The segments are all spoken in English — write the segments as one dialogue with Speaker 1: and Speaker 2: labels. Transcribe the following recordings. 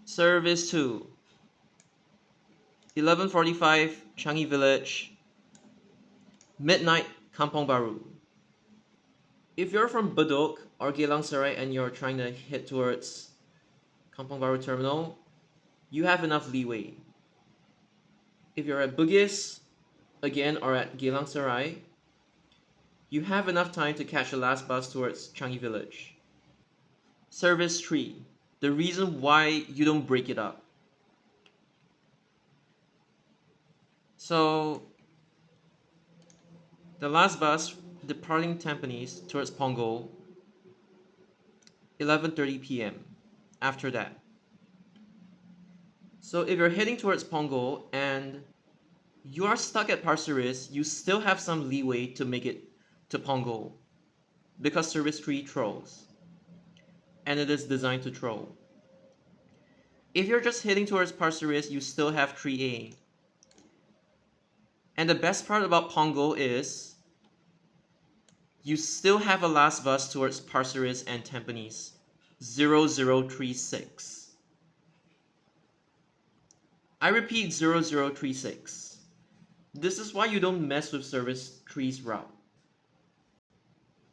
Speaker 1: Service 2, 11:45 Changi Village, midnight Kampong Baru. If you're from Bedok or Geylang Serai and you're trying to head towards Kampong Baru Terminal, you have enough leeway. If you're at Bugis, again, or at Geylang Serai, you have enough time to catch the last bus towards Changi Village. Service 3, the reason why you don't break it up. So, the last bus departing Tampines towards Punggol, 11:30 p.m. after that. So if you're heading towards Punggol and you are stuck at Pasir Ris, you still have some leeway to make it to Punggol because Service 3 trolls, and it is designed to troll. If you're just heading towards Pasir Ris, you still have 3A. And the best part about Punggol is you still have a last bus towards Pasir Ris and Tampines, 0036. I repeat, 0036. This is why you don't mess with Service 3's route.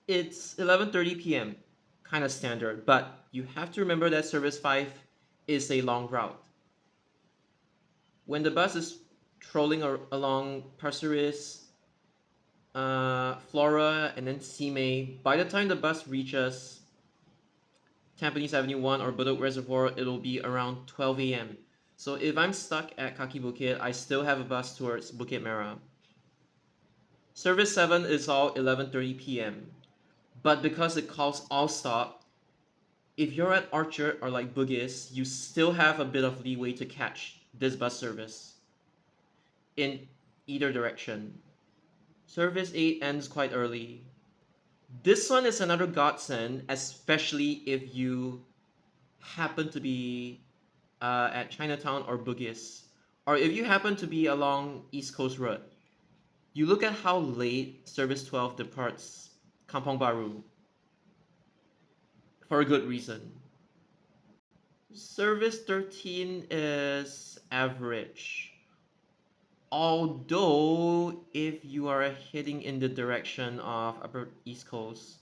Speaker 1: It's 11:30 p.m., kind of standard, but you have to remember that Service 5 is a long route. When the bus is trolling along Pasir Ris, Flora, and then Simei, by the time the bus reaches Tampines Avenue 1 or Bedok Reservoir, it'll be around 12 a.m. So if I'm stuck at Kaki Bukit, I still have a bus towards Bukit Merah. Service 7 is all 11:30 p.m. But because it calls all stop, if you're at Orchard or like Bugis, you still have a bit of leeway to catch this bus service in either direction. Service 8 ends quite early. This one is another godsend, especially if you happen to be at Chinatown or Bugis, or if you happen to be along East Coast Road. You look at how late Service 12 departs Kampong Baru for a good reason. Service 13 is average. Although, if you are heading in the direction of Upper East Coast,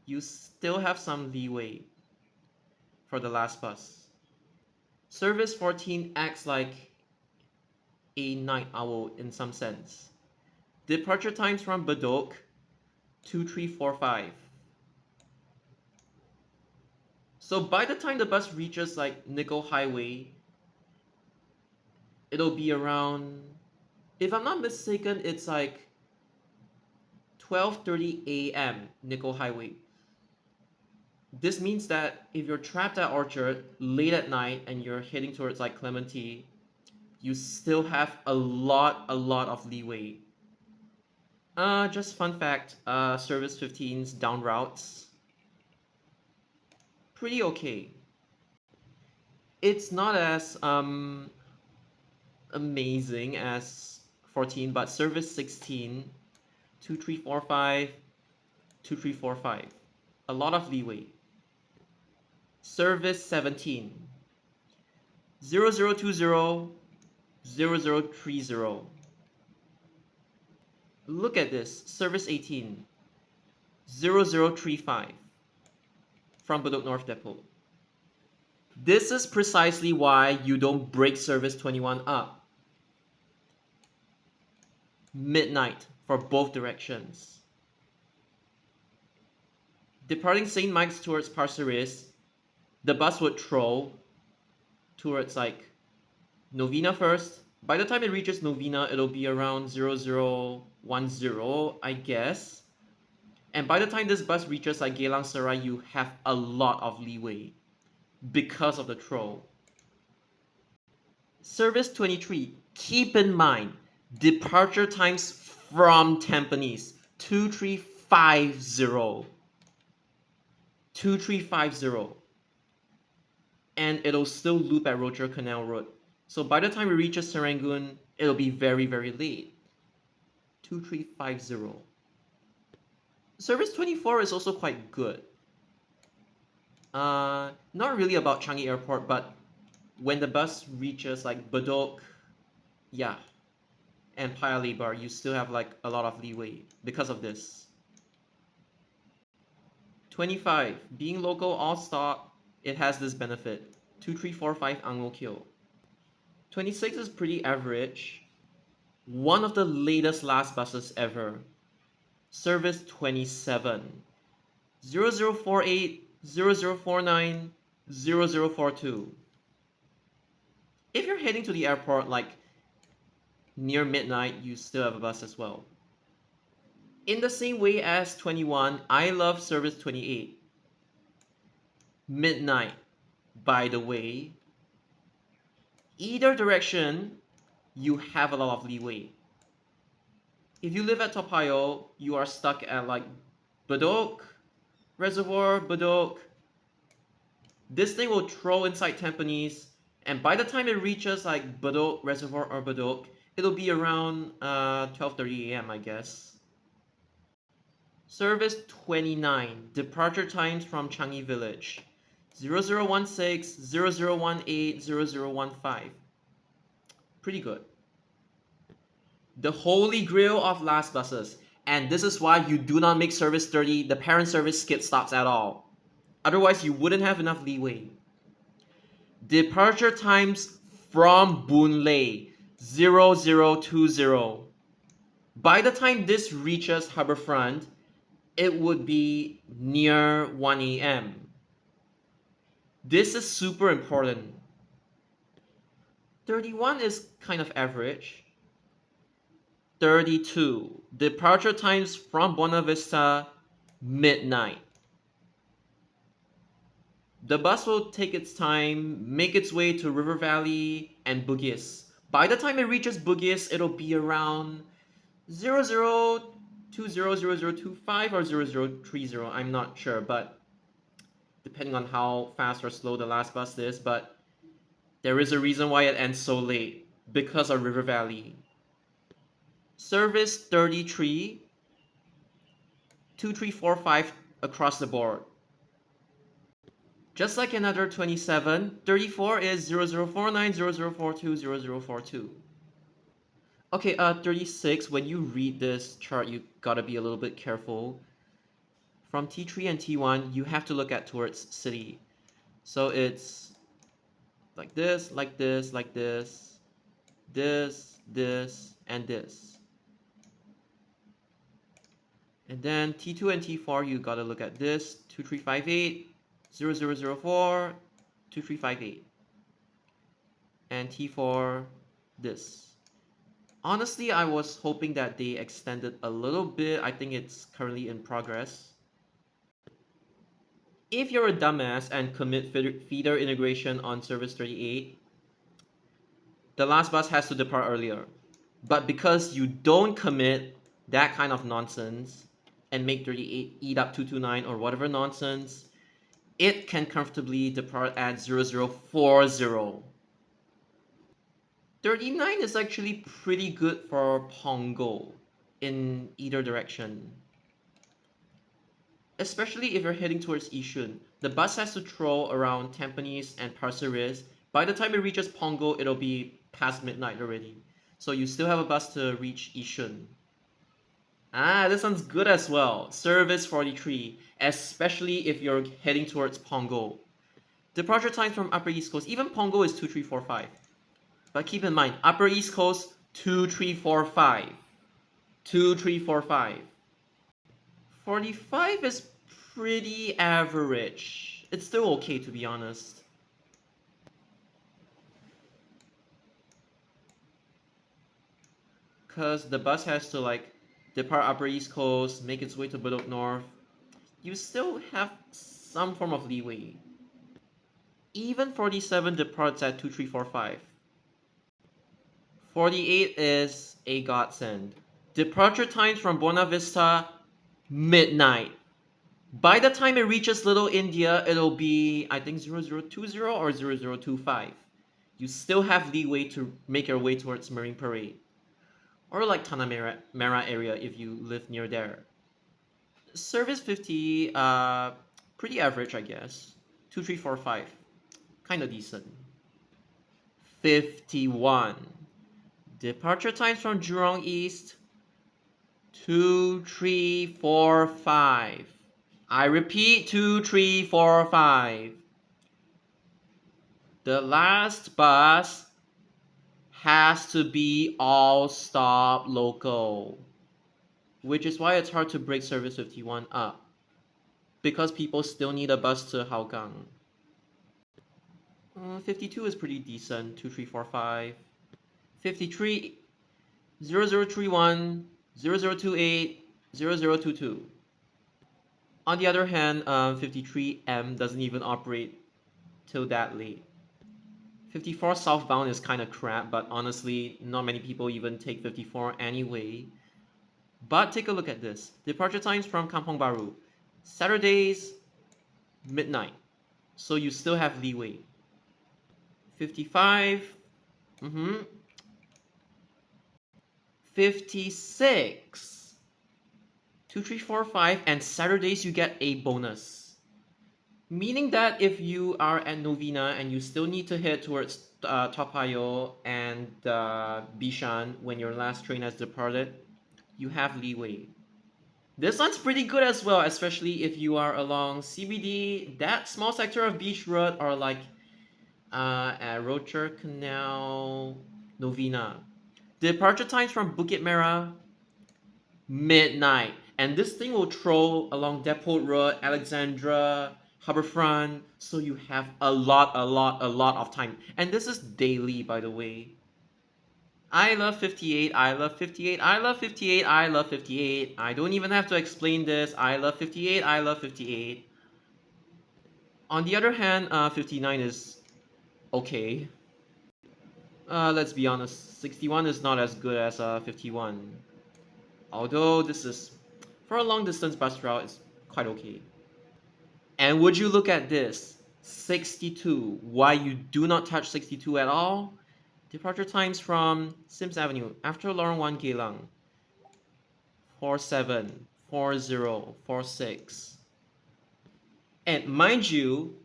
Speaker 1: you still have some leeway for the last bus. Service 14 acts like a night owl in some sense. Departure times from Bedok, 2345. So by the time the bus reaches like Nickel Highway, it'll be around, if I'm not mistaken, it's like 12:30 a.m. Nickel Highway. This means that if you're trapped at Orchard late at night and you're heading towards like Clementi, you still have a lot of leeway. Just fun fact, Service 15's down routes, pretty okay. It's not as amazing as 14, but Service 16, 2345, 2345, a lot of leeway. Service 17, 0020, 0030. Look at this, Service 18, 0035 from Bedok North Depot. This is precisely why you don't break Service 21 up. Midnight for both directions. Departing St. Mike's towards Pasir Ris, the bus would troll towards like Novena first. By the time it reaches Novena, it'll be around 0010, I guess. And by the time this bus reaches like Geylang Serai, you have a lot of leeway because of the troll. Service 23, keep in mind, departure times from Tampines, 2350. 2350. And it'll still loop at Rocher Canal Road. So by the time it reaches Serangoon, it'll be very late. 2350. Service 24 is also quite good. Not really about Changi Airport, but when the bus reaches like Bedok, yeah, and Paya Lebar, you still have like a lot of leeway because of this. 25. Being local all stop, it has this benefit. 2345 Anglo Kill. 26 is pretty average. One of the latest last buses ever. Service 27. 0048, 0049, 0042. If you're heading to the airport like near midnight, you still have a bus as well. In the same way as 21, I love service 28. Midnight, by the way. Either direction, you have a lot of leeway. If you live at Toa Payoh, you are stuck at like Bedok, Reservoir, Bedok. This thing will throw inside Tampines, and by the time it reaches like Bedok, Reservoir, or Bedok, it'll be around 12:30 a.m. I guess. Service 29. Departure times from Changi Village. 0016, 0018, 0015. Pretty good. The holy grail of last buses. And this is why you do not make service 30 the parent service skid stops at all. Otherwise, you wouldn't have enough leeway. Departure times from Boon Lay. 0020. By the time this reaches Harbourfront, it would be near 1 a.m. This is super important. 31 is kind of average. 32. Departure times from Buena Vista, midnight. The bus will take its time, make its way to River Valley and Bugis. By the time it reaches Bugis, it'll be around 0020, 0025, or 0030. I'm not sure, but depending on how fast or slow the last bus is, but there is a reason why it ends so late, because of River Valley. Service 33, 2345 across the board. Just like another 27, 34 is 0049, 0042, 0042. Okay, 36, when you read this chart, you gotta be a little bit careful. From T3 and T1, you have to look at towards city. So it's like this, like this, like this, this, and this. And then T2 and T4, you gotta look at this, 2358, 0004, 2358. And T4, this. Honestly, I was hoping that they extended a little bit. I think it's currently in progress. If you're a dumbass and commit feeder integration on service 38, the last bus has to depart earlier. But because you don't commit that kind of nonsense and make 38 eat up 229 or whatever nonsense, it can comfortably depart at 0040. 39 is actually pretty good for Pongo in either direction. Especially if you're heading towards Yishun. The bus has to throw around Tampines and Pasir Ris. By the time it reaches Pongo, it'll be past midnight already. So you still have a bus to reach Yishun. Ah, this sounds good as well. Service 43, especially if you're heading towards Pongo. Departure times from Upper East Coast. Even Pongo is 2345. But keep in mind, Upper East Coast, 2345. 2345. 45 is pretty average. It's still okay, to be honest. Because the bus has to like depart Upper East Coast, make its way to Bedok North. You still have some form of leeway. Even 47 departs at 2345. 48 is a godsend. Departure times from Buena Vista, midnight. By the time it reaches Little India, it'll be, I think, 0020 or 0025. You still have leeway to make your way towards Marine Parade. Or like Tanah Merah area if you live near there. Service 50, pretty average, I guess. 2345. Kinda decent. 51. Departure times from Jurong East, 2345. I repeat, 2345. The last bus has to be all stop local, which is why it's hard to break service 51 up, because people still need a bus to Hougang. 52 is pretty decent, 2345. 53, 0031, 0028, 0022. On the other hand, 53M doesn't even operate till that late. 54 southbound is kind of crap, but honestly, not many people even take 54 anyway. But take a look at this. Departure times from Kampong Baru. Saturdays, midnight. So you still have leeway. 55. 56. 2345, and Saturdays you get a bonus. Meaning that if you are at Novena and you still need to head towards Toa Payoh and Bishan when your last train has departed, you have leeway. This one's pretty good as well, especially if you are along CBD, that small sector of Beach Road, or like at Rocher Canal, Novena. Departure times from Bukit Merah, midnight. And this thing will troll along Depot Road, Alexandra, Harbourfront, so you have a lot of time. And this is daily, by the way. I love 58, I love 58, I love 58, I love 58. I don't even have to explain this. I love 58, I love 58. On the other hand, 59 is okay. Let's be honest, 61 is not as good as 51. Although this is, for a long distance bus route, it's quite okay. And would you look at this, 62. Why you do not touch 62 at all? Departure times from Sims Avenue after Lorong 1 Geylang. 47, 40, 46. And mind you,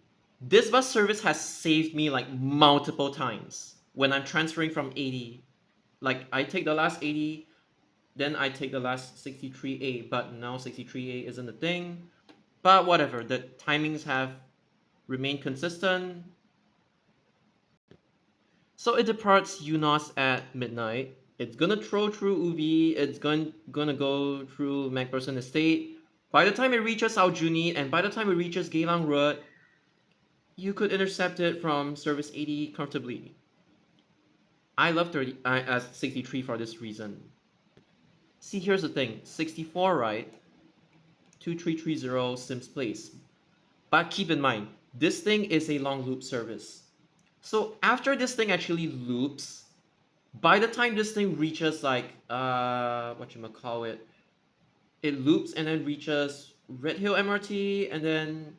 Speaker 1: this bus service has saved me like multiple times when I'm transferring from 80. Like I take the last 80, then I take the last 63A, but now 63A isn't a thing. But whatever, the timings have remained consistent. So it departs Eunos at midnight. It's gonna throw through Ubi. It's gonna go through MacPherson Estate. By the time it reaches Aljunied and by the time it reaches Geylang Road, you could intercept it from service 80 comfortably. I love 63 for this reason. See, here's the thing. 64, right? 2330 Sims Place. But keep in mind, this thing is a long loop service. So after this thing actually loops, by the time this thing reaches like whatchamacallit, it loops and then reaches Red Hill MRT, and then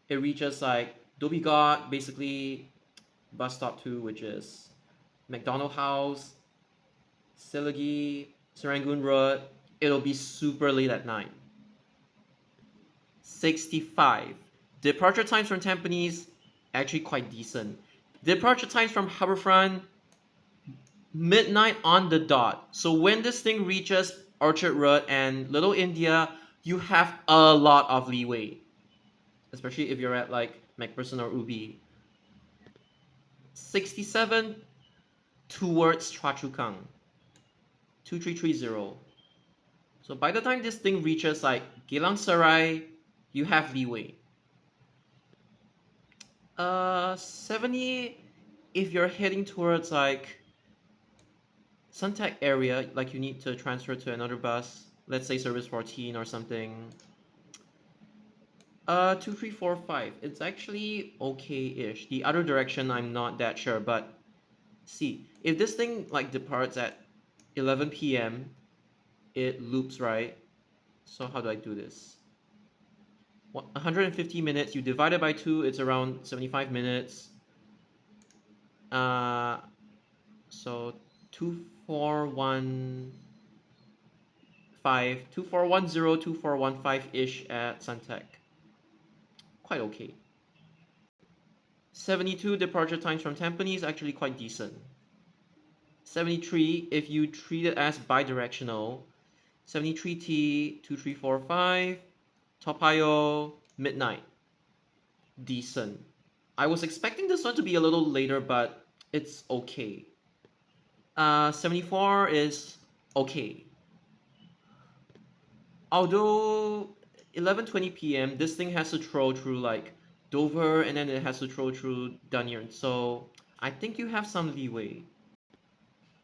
Speaker 1: it reaches like Dhoby Ghaut, basically bus stop 2, which is McDonald House, Silagi, Serangoon Road. It'll be super late at night. 65. Departure times from Tampines, actually quite decent. Departure times from Harbourfront, midnight on the dot. So when this thing reaches Orchard Road and Little India, you have a lot of leeway. Especially if you're at like MacPherson or Ubi. 67 towards Choa Chu Kang. 2330. So by the time this thing reaches like Geylang Serai, you have leeway. 70 if you're heading towards like Suntec area, like you need to transfer to another bus, let's say service 14 or something. 2345. It's actually okay-ish. The other direction I'm not that sure, but see, if this thing like departs at 11 p.m., it loops, right? So how do I do this? 150 minutes, you divide it by 2, it's around 75 minutes. So 2415, 2410, 2415-ish at Suntec. Quite okay. 72 departure times from Tampines, actually quite decent. 73 if you treat it as bidirectional. 73T 2345 Topayo midnight. Decent. I was expecting this one to be a little later, but it's okay. 74 is okay. Although 11:20 p.m. this thing has to throw through like Dover and then it has to throw through Dunyan. So I think you have some leeway.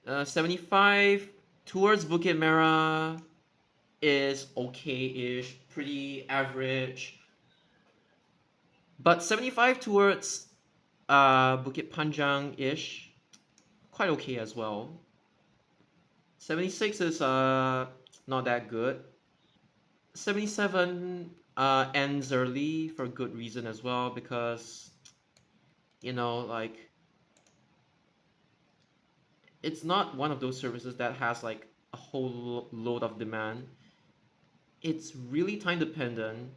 Speaker 1: 75 towards Bukit Merah is okay-ish, pretty average. But 75 towards Bukit Panjang-ish, quite okay as well. 76 is not that good. 77 ends early for good reason as well, because like it's not one of those services that has like a whole load of demand. It's really time dependent,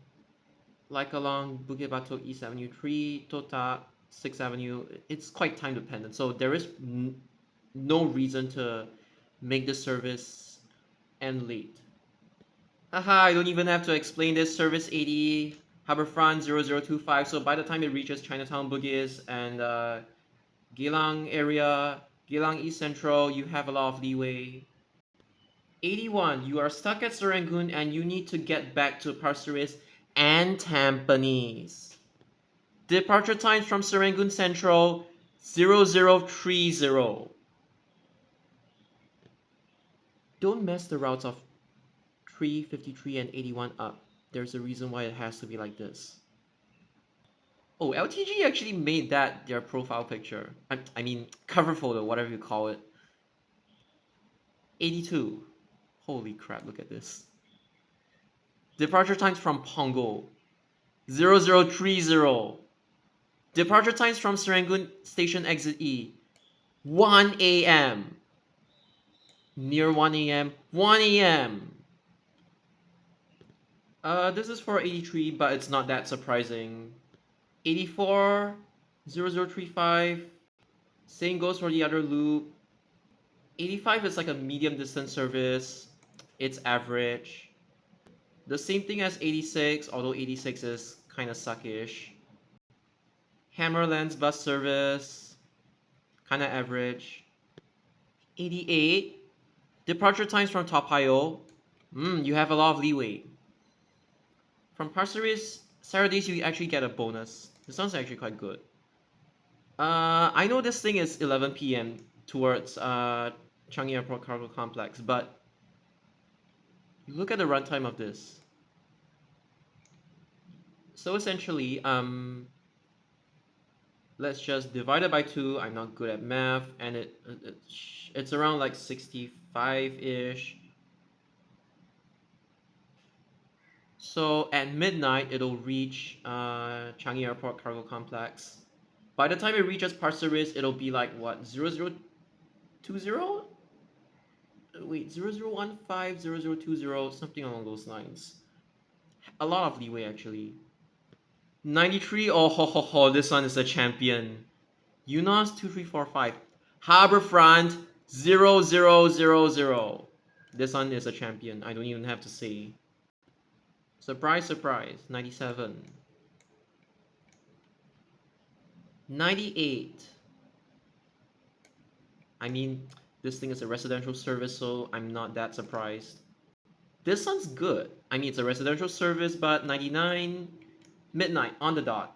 Speaker 1: like along Bukit Batok East Avenue 3, Tota 6th Avenue. It's quite time dependent, so there is no reason to make the service end late. Haha, I don't even have to explain this. Service 80, Harbourfront 0025. So by the time it reaches Chinatown Bugis and Geylang area, Geylang East Central, you have a lot of leeway. 81, you are stuck at Serangoon and you need to get back to Pasir Ris and Tampines. Departure times from Serangoon Central 0030. Don't mess the routes of 353 and 81 up. There's a reason why it has to be like this. Oh, LTG actually made that their profile picture. I mean, cover photo, whatever you call it. 82. Holy crap, look at this. Departure times from Pongo 0030. Departure times from Serangoon Station Exit E 1 a.m. Near 1 a.m. 1 a.m. This is for 83, but it's not that surprising. 84 0035. Same goes for the other loop. 85 is like a medium distance service. It's average. The same thing as 86, although 86 is kind of suckish. Hammerlands bus service, kind of average. 88, departure times from Toa Payoh. You have a lot of leeway. From Pasir Ris, Saturdays you actually get a bonus. This one's actually quite good. I know this thing is 11 p.m. towards Changi Airport Cargo Complex, but you look at the runtime of this. So essentially, let's just divide it by 2. I'm not good at math, and it's around like 65-ish. So at midnight, it'll reach Changi Airport Cargo Complex. By the time it reaches Pasir Ris, it'll be like what, 0020? Wait, 0015, 0020, something along those lines. A lot of leeway actually. 93, oh ho ho ho, this one is a champion. UNOS 2345. Harbourfront 0000. This one is a champion, I don't even have to say. Surprise, surprise, 97. 98. I mean, this thing is a residential service, so I'm not that surprised. This one's good. I mean, it's a residential service, but 99, midnight, on the dot.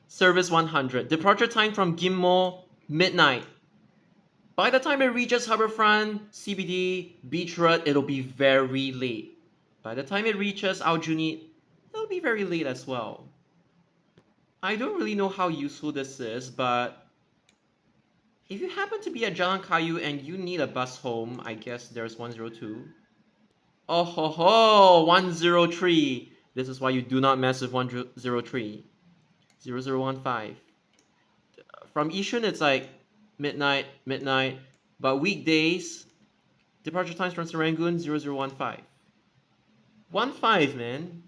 Speaker 1: Service 100. Departure time from Ghim Moh, midnight. By the time it reaches Harbourfront, CBD, Beach Road, it'll be very late. By the time it reaches Aljunied, it'll be very late as well. I don't really know how useful this is, but if you happen to be at Jalan Kayu and you need a bus home, I guess there's 102. Oh ho ho, 103. This is why you do not mess with 103. 0015. From Yishun, it's like midnight, but weekdays, departure times from Serangoon, 0015. 15, man.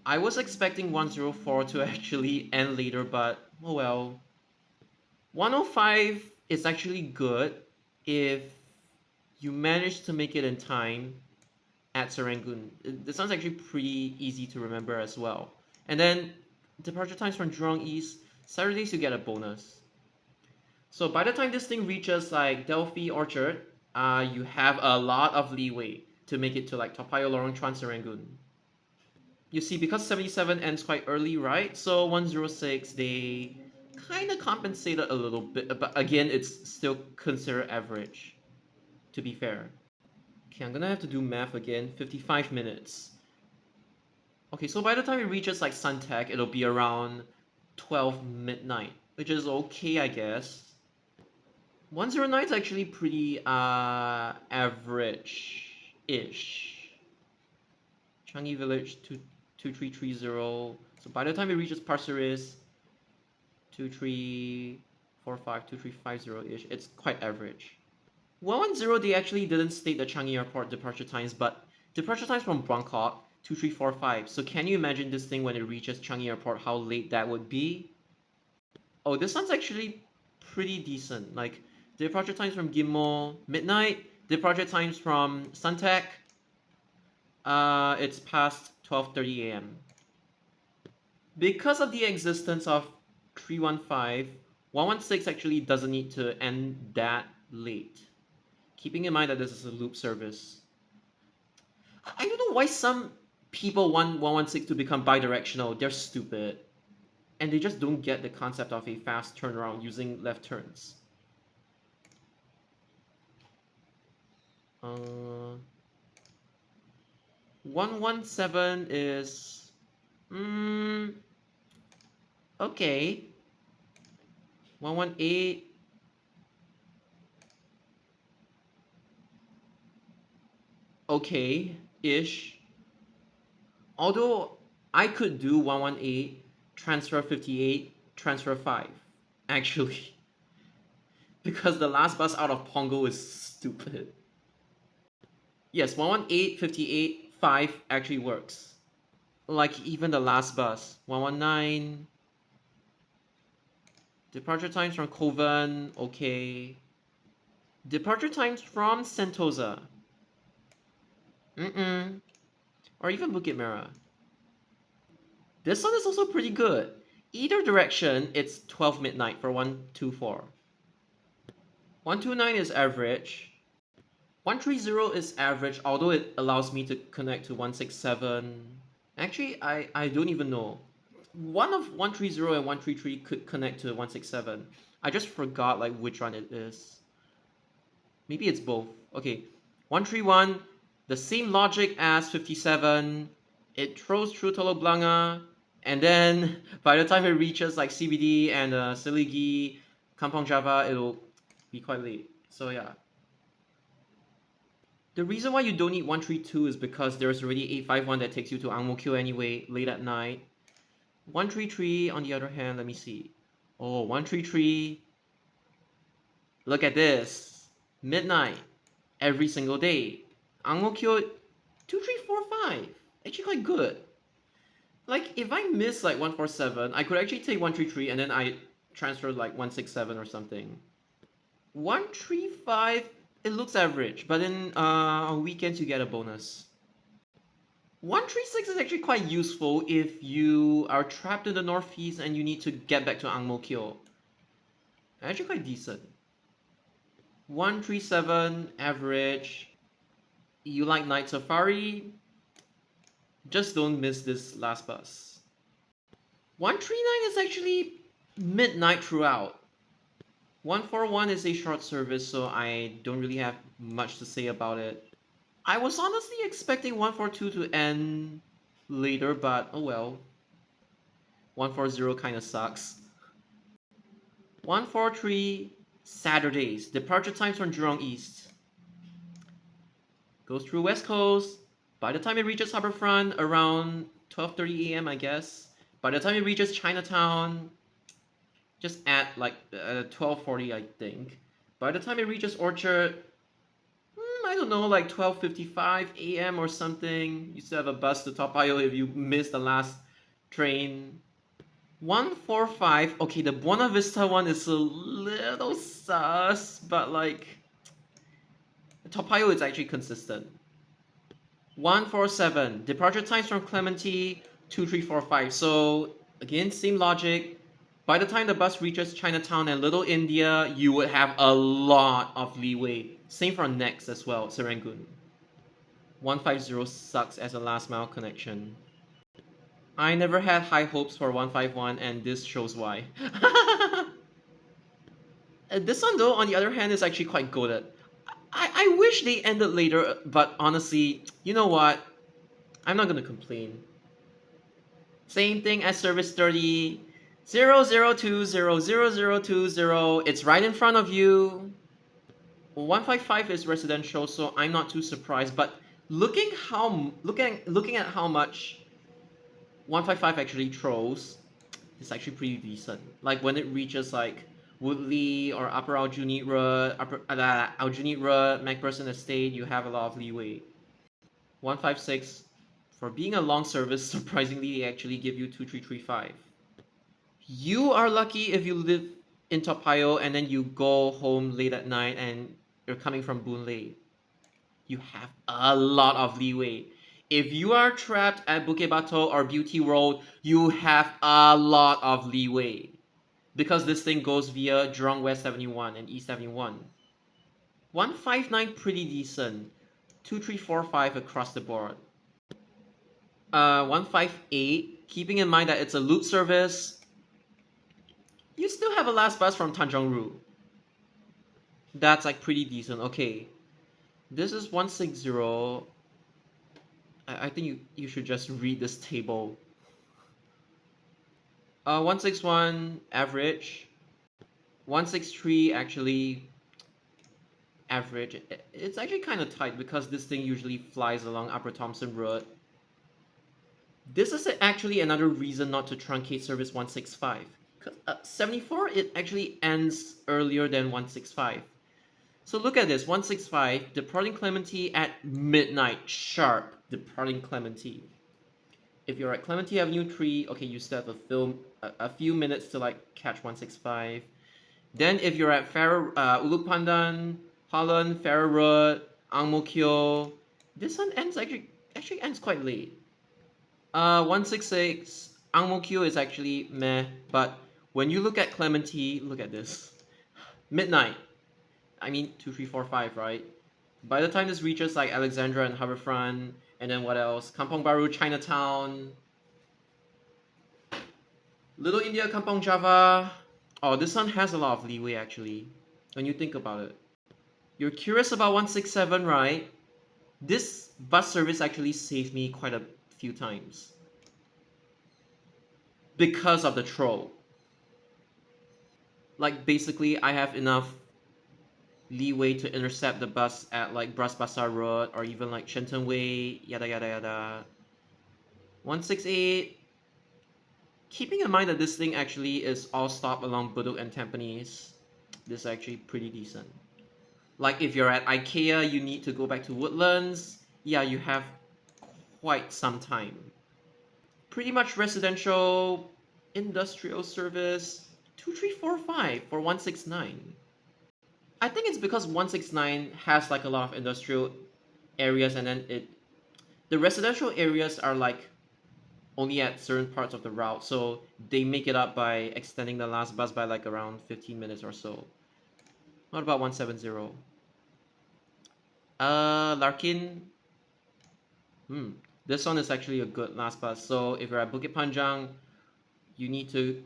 Speaker 1: I was expecting 104 to actually end later, but oh well. 105 is actually good if you manage to make it in time at Serangoon. This sounds actually pretty easy to remember as well. And then departure times from Jurong East, Saturdays you get a bonus. So by the time this thing reaches like Delphi Orchard, you have a lot of leeway to make it to like Toa Payoh, Lorong Chuan, Serangoon. You see, because 77 ends quite early, right? So 106, they kind of compensated a little bit, but again, it's still considered average, to be fair. Okay, I'm gonna have to do math again. 55 minutes. Okay, so by the time it reaches like Suntec, it'll be around 12 midnight, which is okay, I guess. 109 is actually pretty average-ish. Changi Village 2330. So by the time it reaches Pasir Ris, 2345, 2350-ish, it's quite average. 110, they actually didn't state the Changi Airport departure times, but departure times from Bangkok, 2345. So can you imagine this thing when it reaches Changi Airport, how late that would be? Oh, this one's actually pretty decent. Like, departure times from Ghim Moh, midnight. Departure times from Suntec, it's past 12:30 a.m. Because of the existence of 315, 116 actually doesn't need to end that late. Keeping in mind that this is a loop service. I don't know why some people want 116 to become bidirectional. They're stupid. And they just don't get the concept of a fast turnaround using left turns. 117 is... okay. 118... okay-ish. Although I could do 118, transfer 58, transfer 5. Actually. Because the last bus out of Pongo is stupid. Yes, 118, 58, 5 actually works. Like even the last bus. 119. Departure times from Kovan, okay. Departure times from Sentosa. Or even Bukit Merah. This one is also pretty good. Either direction, it's 12 midnight for 124. 129 is average. 130 is average, although it allows me to connect to 167. Actually, I don't even know. One of 130 and 133 could connect to 167. I just forgot like which one it is. Maybe it's both. Okay, 131, the same logic as 57. It throws through Telok Blangah, and then by the time it reaches like CBD and Seligi, Kampong Java, it'll be quite late. So yeah. The reason why you don't need 132 is because there's already 851 that takes you to Ang Mo Kio anyway, late at night. 133, on the other hand, let me see. Oh, 133. Look at this. Midnight. Every single day. Ang Mo Kio 2345. Actually quite good. Like, if I miss like 147, I could actually take 133 and then I transfer like 167 or something. 135, it looks average, but then on weekends you get a bonus. 136 is actually quite useful if you are trapped in the northeast and you need to get back to Ang Mo Kio. Actually quite decent. 137, average. You like Night Safari? Just don't miss this last bus. 139 is actually midnight throughout. 141 is a short service, so I don't really have much to say about it. I was honestly expecting 142 to end later, but oh well. 140 kinda sucks. 143, Saturdays. Departure times from Jurong East. Goes through West Coast. By the time it reaches Harbourfront, around 12:30 a.m. I guess. By the time it reaches Chinatown, just at like 12:40 I think. By the time it reaches Orchard, I don't know, like 12:55 a.m. or something. You still have a bus to Toa Payoh if you missed the last train. 145. Okay, the Buena Vista one is a little sus, but like Toa Payoh is actually consistent. 147. Departure times from Clementi 2345. So again, same logic. By the time the bus reaches Chinatown and Little India, you would have a lot of leeway. Same for next as well, Serangoon. 150 sucks as a last mile connection. I never had high hopes for 151, and this shows why. This one, though, on the other hand, is actually quite goated. I wish they ended later, but honestly, you know what? I'm not gonna complain. Same thing as service 30. 00200020. It's right in front of you. 155 is residential, so I'm not too surprised. But looking at how much 155 actually throws, it's actually pretty decent. Like when it reaches like Woodley or Upper Aljunied Road, Aljunied Road, MacPherson Estate, you have a lot of leeway. 156, for being a long service, surprisingly, they actually give you 2335. You are lucky if you live in Toa Payoh and then you go home late at night and you're coming from Boon Lay. You have a lot of leeway. If you are trapped at Bukit Batok or Beauty World, you have a lot of leeway. Because this thing goes via Jurong West 71 and East 71. 159 pretty decent. 2345 across the board. 158, keeping in mind that it's a loop service, you still have a last bus from Tanjong Ru. That's like pretty decent. Okay, this is 160. I think you should just read this table. 161 average. 163 actually average. It's actually kind of tight because this thing usually flies along Upper Thompson Road. This is actually another reason not to truncate service 165. 74, it actually ends earlier than 165. So look at this, 165, departing Clementi at midnight, sharp, departing Clementi. If you're at Clementi Avenue 3, okay, you still have a few minutes to like catch 165. Then if you're at Ulu Pandan, Holland, Farrer Road, Ang Mo Kio, this one actually ends quite late. 166, Ang Mo Kio is actually meh, but when you look at Clementi, look at this. Midnight. I mean 2345, right? By the time this reaches like Alexandra and Harbourfront, and then what else? Kampong Baru, Chinatown, Little India, Kampong Java. Oh, this one has a lot of leeway actually, when you think about it. You're curious about 167, right? This bus service actually saved me quite a few times. Because of the troll. Like basically I have enough leeway to intercept the bus at like Bras Basah Road or even like Shenton Way, yada yada yada. 168. Keeping in mind that this thing actually is all stop along Bedok and Tampines, this is actually pretty decent. Like if you're at IKEA, you need to go back to Woodlands. Yeah, you have quite some time. Pretty much residential, industrial service, 2345 for 169. I think it's because 169 has like a lot of industrial areas and then the residential areas are like only at certain parts of the route, so they make it up by extending the last bus by like around 15 minutes or so. What about 170? Larkin. This one is actually a good last bus. So if you're at Bukit Panjang, you need to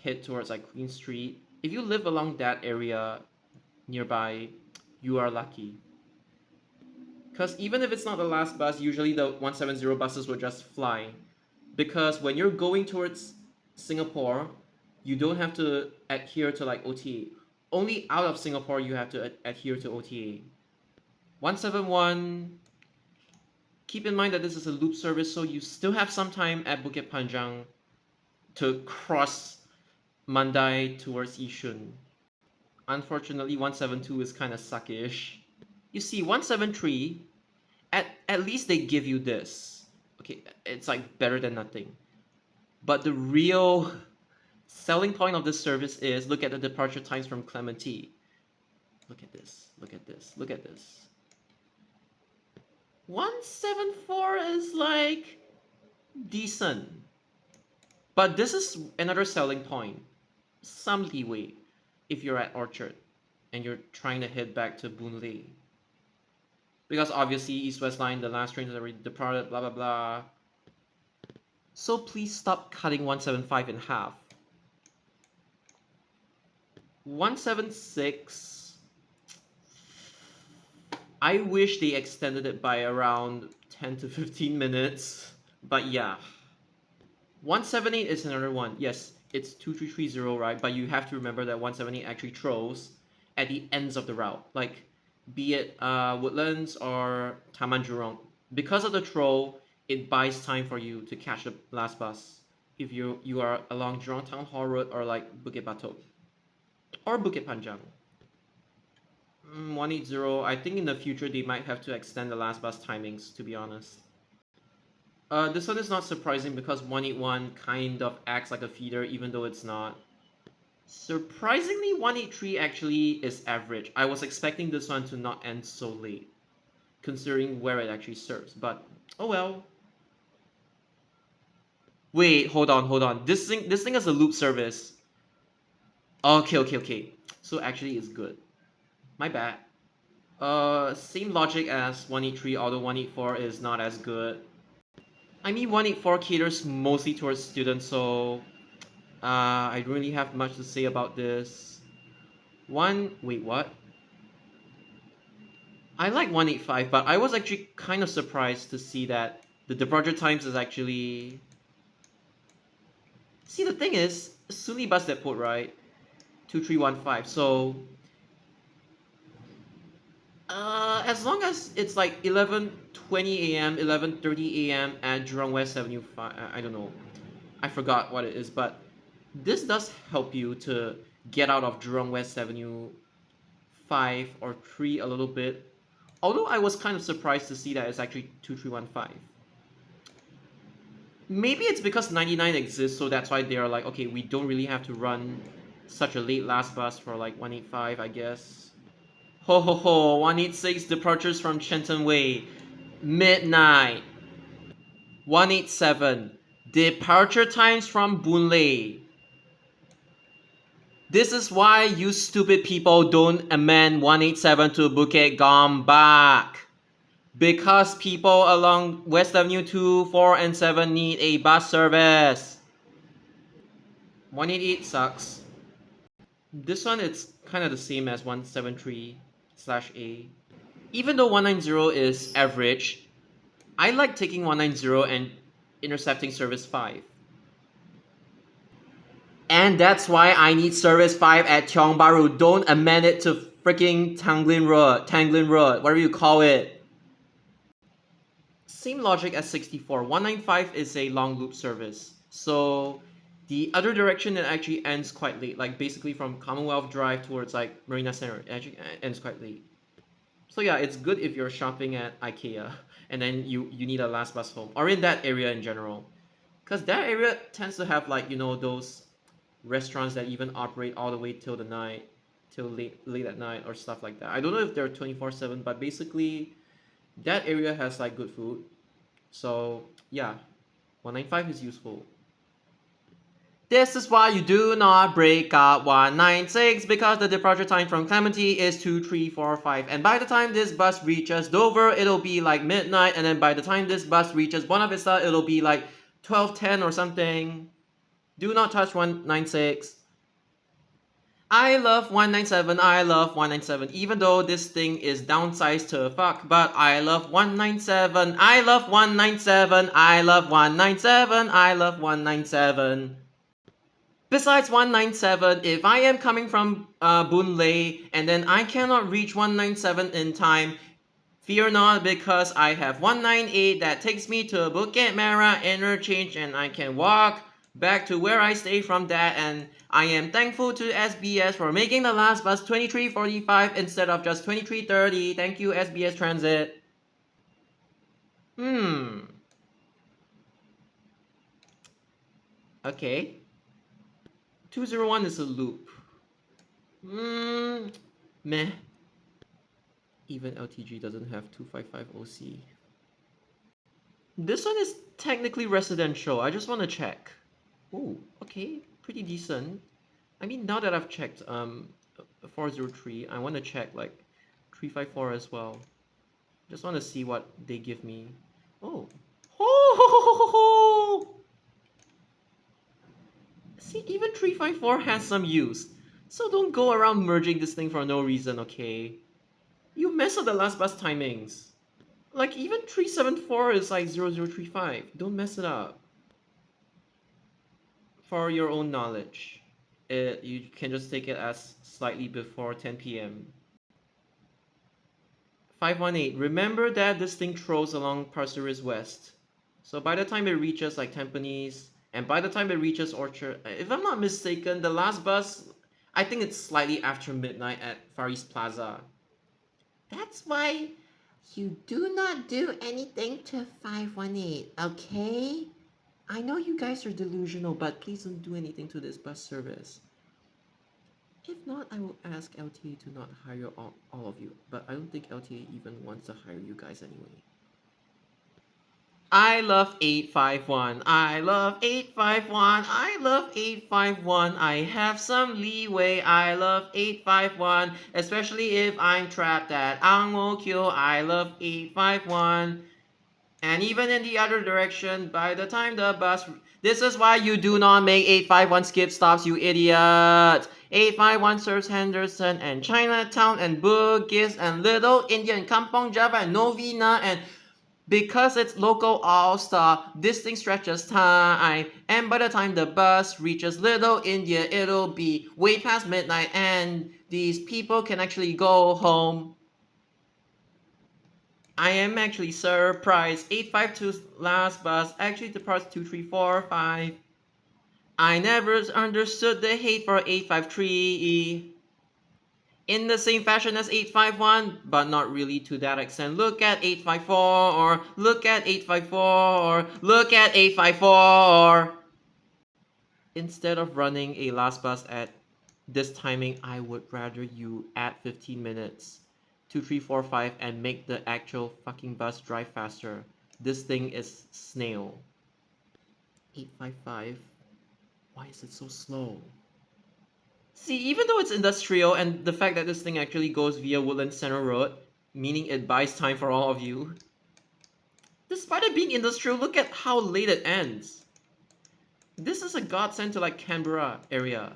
Speaker 1: head towards like Queen Street. If you live along that area nearby, you are lucky. Because even if it's not the last bus, usually the 170 buses will just fly. Because when you're going towards Singapore, you don't have to adhere to like OTA. Only out of Singapore you have to adhere to OTA. 171. Keep in mind that this is a loop service, so you still have some time at Bukit Panjang to cross Mandai towards Yishun. Unfortunately, 172 is kind of suckish. You see, 173, at least they give you this. Okay, it's like better than nothing. But the real selling point of this service is look at the departure times from Clementi. Look at this, look at this, look at this. 174 is like decent. But this is another selling point. Some leeway if you're at Orchard and you're trying to head back to Boon Lay. Because obviously East West Line, the last train has already departed, blah blah blah. So please stop cutting 175 in half. 176, I wish they extended it by around 10 to 15 minutes. But yeah. 178 is another one. Yes, it's 2330, right? But you have to remember that 178 actually throws at the ends of the route. Like, be it Woodlands or Taman Jurong. Because of the throw, it buys time for you to catch the last bus. If you are along Jurong Town Hall Road or like Bukit Batok. Or Bukit Panjang. 180, I think in the future they might have to extend the last bus timings, to be honest. This one is not surprising because 181 kind of acts like a feeder even though it's not. Surprisingly, 183 actually is average. I was expecting this one to not end so late, considering where it actually serves, but oh well. Wait, hold on. This thing is a loop service. Okay. So actually it's good. My bad. Same logic as 183, although 184 is not as good. I mean, 184 caters mostly towards students, so I don't really have much to say about this. Wait, what? I like 185, but I was actually kind of surprised to see that the departure times is actually... See, the thing is, Suni Bus Depot, right? 2315, so... as long as it's like 11:20 a.m., 11:30 a.m. at Jurong West Avenue 5, I don't know. I forgot what it is, but this does help you to get out of Jurong West Avenue 5 or 3 a little bit. Although I was kind of surprised to see that it's actually 2315. Maybe it's because 99 exists, so that's why they are like, okay, we don't really have to run such a late last bus for like 185, I guess. Ho ho ho, 186 departures from Shenton Way. Midnight. 187 departure times from Boon Lay. This is why you stupid people don't amend 187 to Bukit Gombak. Because people along West Avenue 2, 4, and 7 need a bus service. 188 sucks. This one it's kind of the same as 173/A. Even though 190 is average, I like taking 190 and intercepting service 5. And that's why I need service 5 at Tiong Bahru. Don't amend it to freaking Tanglin Road, whatever you call it. Same logic as 64. 195 is a long loop service. So the other direction it actually ends quite late. Like basically from Commonwealth Drive towards like Marina Center, it actually ends quite late. So yeah, it's good if you're shopping at IKEA and then you need a last bus home. Or in that area in general. Because that area tends to have like, you know, those restaurants that even operate all the way till the night, till late at night or stuff like that. I don't know if they're 24/7, but basically that area has like good food. So yeah, 195 is useful. This is why you do not break up 196 because the departure time from Clementi is 2345, and by the time this bus reaches Dover it'll be like midnight, and then by the time this bus reaches Buena Vista it'll be like 12:10 or something. Do not touch 196. I love 197, I love 197, even though this thing is downsized to fuck, but I love 197, I love 197, I love 197, I love 197. Besides 197, if I am coming from Boon Lay and then I cannot reach 197 in time, fear not because I have 198 that takes me to Bukit Merah interchange and I can walk Back to where I stay from that, and I am thankful to SBS for making the last bus 23:45 instead of just 23:30. Thank you, SBS Transit. Hmm. Okay. 201 is a loop. Hmm. Meh. Even LTG doesn't have 255 OC. This one is technically residential. I just want to check. Oh, okay. Pretty decent. I mean, now that I've checked 403, I want to check like 354 as well. Just want to see what they give me. Oh. Oh! See, even 354 has some use. So don't go around merging this thing for no reason, okay? You mess up the last bus timings. Like, even 374 is like 0035. Don't mess it up. For your own knowledge, you can just take it as slightly before 10 p.m. 518. Remember that this thing throws along Pasir Ris West. So by the time it reaches like Tampines, and by the time it reaches Orchard, if I'm not mistaken, the last bus, I think it's slightly after midnight at Far East Plaza. That's why you do not do anything to 518, okay? I know you guys are delusional, but please don't do anything to this bus service. If not, I will ask LTA to not hire all of you, but I don't think LTA even wants to hire you guys anyway. I love 851. I love 851. I love 851. I have some leeway. I love 851. Especially if I'm trapped at Ang Mo Kio. I love 851. And even in the other direction, by the time the bus... This is why you do not make 851 skip stops, you idiot! 851 serves Henderson and Chinatown and Bugis and Little India and Kampong Java and Novena, and because it's local all-star, this thing stretches time. And by the time the bus reaches Little India, it'll be way past midnight and these people can actually go home. I am actually surprised. 852's last bus actually departs 2345. I never understood the hate for 853. In the same fashion as 851, but not really to that extent. Look at 854, or look at 854, or look at 854. Instead of running a last bus at this timing, I would rather you add 15 minutes. 2345 and make the actual fucking bus drive faster. This thing is snail. 855. Why is it so slow? See, even though it's industrial and the fact that this thing actually goes via Woodland Center Road, meaning it buys time for all of you, despite it being industrial, look at how late it ends. This is a godsend to like Canberra area,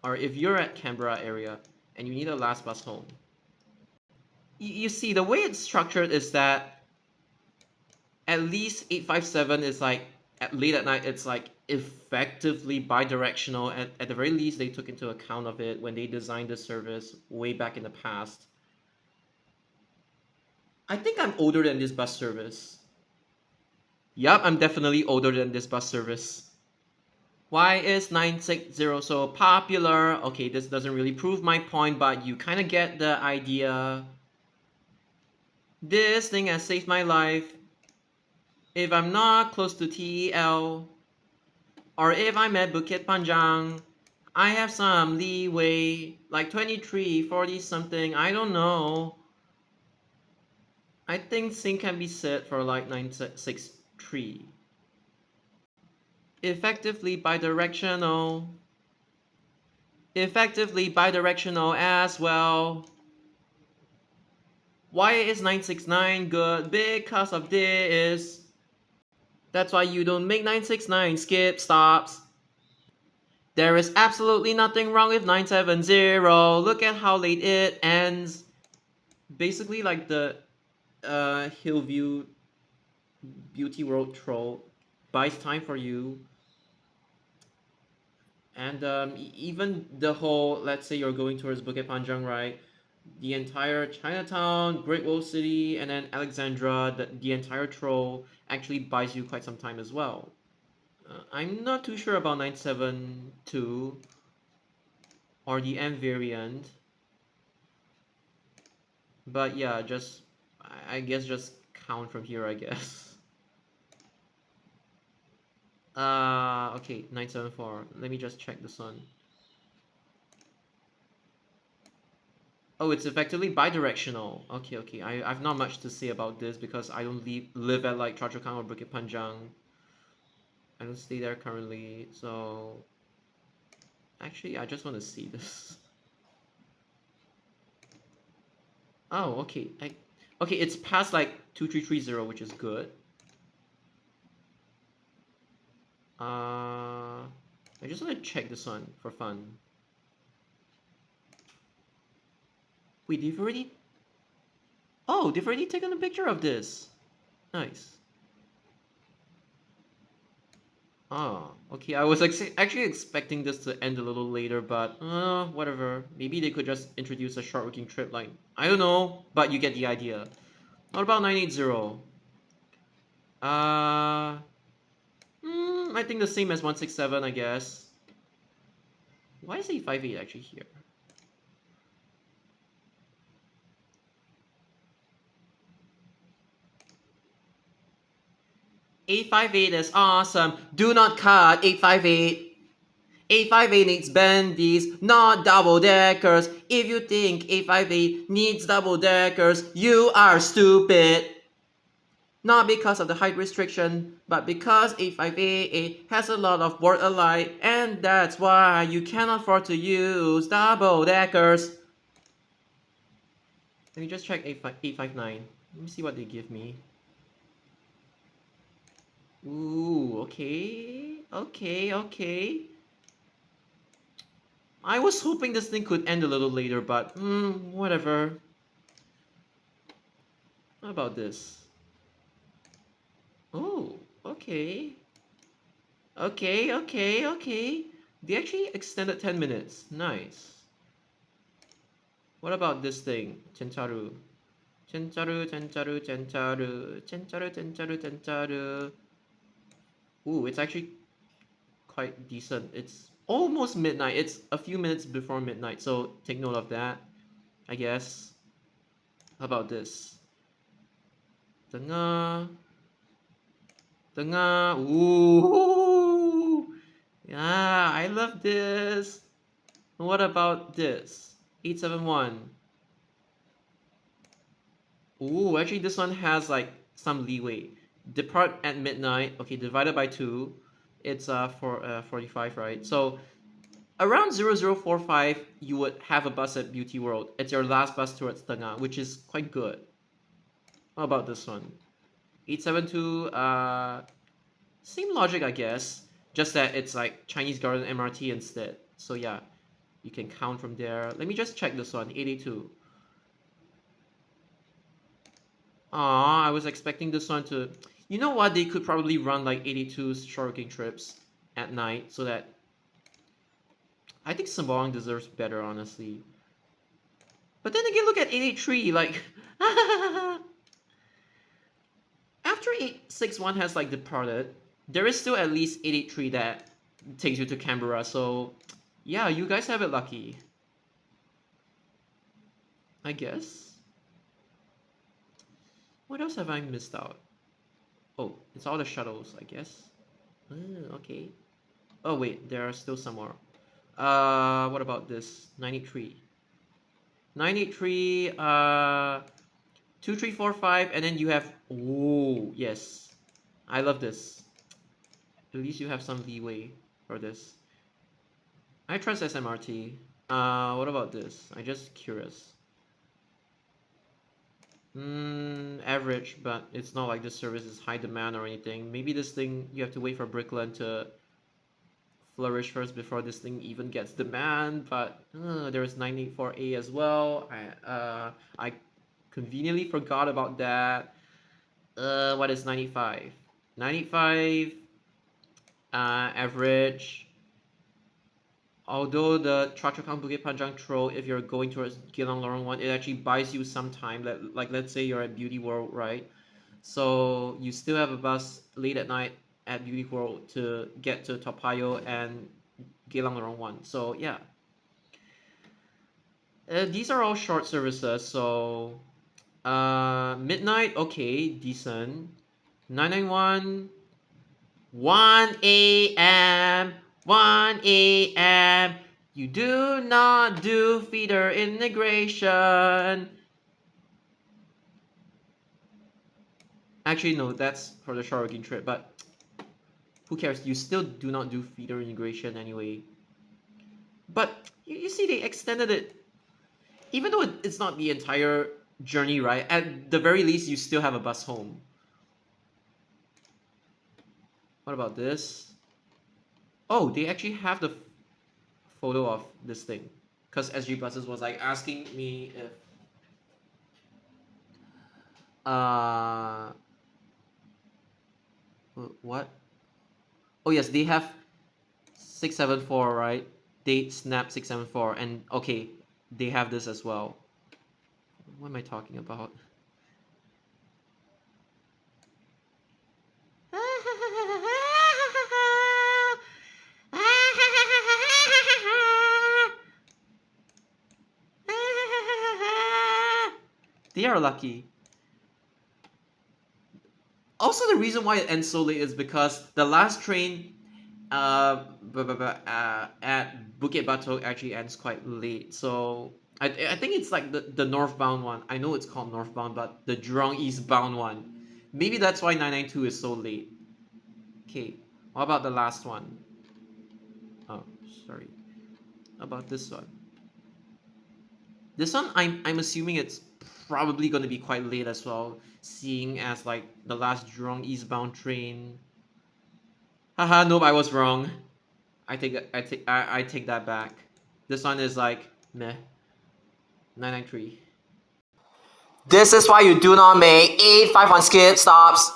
Speaker 1: or if you're at Canberra area and you need a last bus home. You see, the way it's structured is that at least 857 is like, at late at night, it's like effectively bi-directional. At the very least, they took into account of it when they designed the service way back in the past. I think I'm older than this bus service. Yup, I'm definitely older than this bus service. Why is 960 so popular? Okay, this doesn't really prove my point, but you kind of get the idea. This thing has saved my life. If I'm not close to TEL, or if I'm at Bukit Panjang, I have some leeway, like 23, 40 something, I don't know. I think same can be said for like 963. Effectively bidirectional. Effectively bidirectional as well. Why is 969 good? Because of this. That's why you don't make 969 skip stops. There is absolutely nothing wrong with 970. Look at how late it ends. Basically like the Hillview Beauty World troll buys time for you. And even the whole, let's say you're going towards Bukit Panjang, right? The entire Chinatown, Great Wall City, and then Alexandra, the entire troll actually buys you quite some time as well. I'm not too sure about 972 or the M variant, but yeah, just I guess just count from here, I guess. Okay, 974. Let me just check this one. Oh, it's effectively bidirectional. Okay, okay. I've not much to say about this because I don't live at like Choa Chu Kang or Bukit Panjang. I don't stay there currently, so actually I just want to see this. Oh, okay. Okay, it's past like 2330, which is good. I just want to check this one for fun. Wait, they've already... Oh, they've already taken a picture of this. Nice. Oh, okay. I was actually expecting this to end a little later, but whatever. Maybe they could just introduce a short working trip, like, I don't know, but you get the idea. What about 980? Uh, I think the same as 167, I guess. Why is 858 actually here? "858 is awesome. Do not cut 858. 858 needs bendies, not double deckers. If you think 858 needs double deckers, you are stupid. Not because of the height restriction, but because 858 has a lot of word alike, and that's why you cannot afford to use double deckers." Let me just check 859. Let me see what they give me. Ooh, okay. Okay, okay. I was hoping this thing could end a little later, but whatever. How about this? Oh, okay. Okay, okay, okay. They actually extended 10 minutes. Nice. What about this thing? Centaru. Centaru, Centaru, Centaru, Centaru, Centaru, Centaru. Ooh, it's actually quite decent. It's almost midnight. It's a few minutes before midnight, so take note of that, I guess. How about this? Tengah, tengah. Ooh, yeah, I love this. What about this? 871. Ooh, actually this one has like some leeway. Depart at midnight. Okay, divided by 2. It's for 45, right? So around 0045 you would have a bus at Beauty World. It's your last bus towards Tengah, which is quite good. How about this one? 872, same logic, I guess. Just that it's like Chinese Garden MRT instead. So yeah, you can count from there. Let me just check this one. 882. I was expecting this one to... You know what? They could probably run like 82's short trips at night so that... I think Sembawang deserves better, honestly. But then again, look at 883. Like... After 861 has like departed, there is still at least 883 that takes you to Canberra. So yeah, you guys have it lucky, I guess. What else have I missed out? Oh, it's all the shuttles, I guess. Okay. Oh wait, there are still some more. What about this? 93. 93, 2345, and then you have... Oh, yes. I love this. At least you have some leeway for this. I trust SMRT. What about this? I'm just curious. Average, but it's not like this service is high demand or anything. Maybe this thing, you have to wait for Brickland to flourish first before this thing even gets demand, but there's 984A as well. I conveniently forgot about that. What is 95? 95, average. Although the Choa Chu Kang Bukit Panjang Troll, if you're going towards Geylang Lorong 1, it actually buys you some time. Like let's say you're at Beauty World, right? So you still have a bus late at night at Beauty World to get to Toa Payoh and Geylang Lorong 1. So yeah. These are all short services, so midnight, okay, decent. 991, 1 a.m., 1 a.m. You do not do feeder integration. Actually, no, that's for the short working trip, but who cares? You still do not do feeder integration anyway. But you see, they extended it. Even though it's not the entire journey, right? At the very least, you still have a bus home. What about this? Oh, they actually have the photo of this thing. Because SG Buses was like asking me if what? Oh yes, they have 674, right? Date snap 674, and okay, they have this as well. What am I talking about? They are lucky. Also, the reason why it ends so late is because the last train at Bukit Batok actually ends quite late. So I think it's like the northbound one. I know it's called northbound, but the Jurong eastbound one. Maybe that's why 992 is so late. Okay, what about the last one? Oh, sorry. About this one. This one, I'm assuming it's probably going to be quite late as well, seeing as like the last Jurong eastbound train. Haha, nope, I was wrong. I take that back. This one is like meh. 993.
Speaker 2: This is why you do not make 851 skip stops.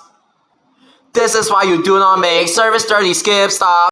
Speaker 2: This is why you do not make service 30 skip stops.